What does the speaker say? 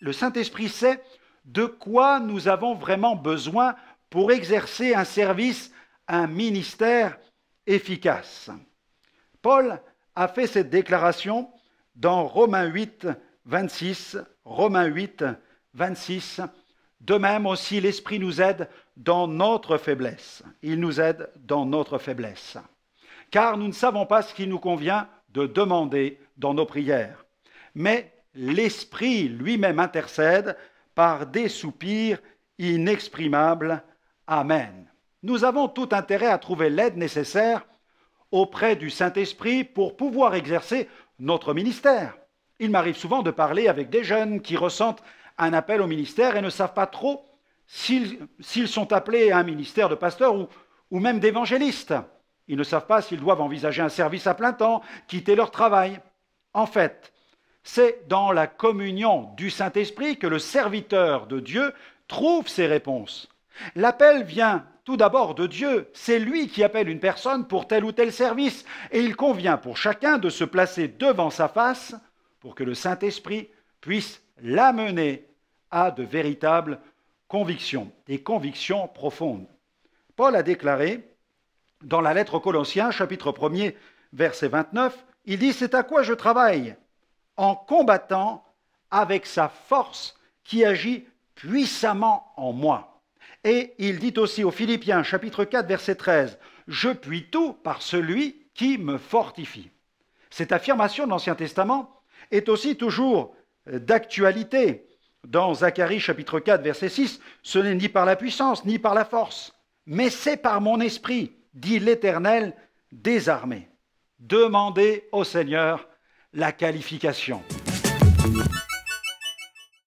le Saint-Esprit sait de quoi nous avons vraiment besoin pour exercer un service, un ministère efficace. Paul a fait cette déclaration dans Romains 8, 26. Romains 8, 26. De même aussi, l'Esprit nous aide dans notre faiblesse. Il nous aide dans notre faiblesse. Car nous ne savons pas ce qu'il nous convient de demander dans nos prières. Mais l'Esprit lui-même intercède par des soupirs inexprimables. Amen. Nous avons tout intérêt à trouver l'aide nécessaire auprès du Saint-Esprit pour pouvoir exercer notre ministère. Il m'arrive souvent de parler avec des jeunes qui ressentent un appel au ministère et ne savent pas trop s'ils sont appelés à un ministère de pasteur ou même d'évangéliste. Ils ne savent pas s'ils doivent envisager un service à plein temps, quitter leur travail. En fait, c'est dans la communion du Saint-Esprit que le serviteur de Dieu trouve ses réponses. L'appel vient tout d'abord de Dieu. C'est lui qui appelle une personne pour tel ou tel service. Et il convient pour chacun de se placer devant sa face pour que le Saint-Esprit puisse l'amener à de véritables convictions, des convictions profondes. Paul a déclaré dans la lettre aux Colossiens, chapitre 1er, verset 29, il dit « C'est à quoi je travaille en combattant avec sa force qui agit puissamment en moi. » Et il dit aussi aux Philippiens, chapitre 4, verset 13, « Je puis tout par celui qui me fortifie. » Cette affirmation de l'Ancien Testament est aussi toujours d'actualité. Dans Zacharie, chapitre 4, verset 6, « Ce n'est ni par la puissance, ni par la force, mais c'est par mon esprit, dit l'Éternel des armées. » Demandez au Seigneur la qualification.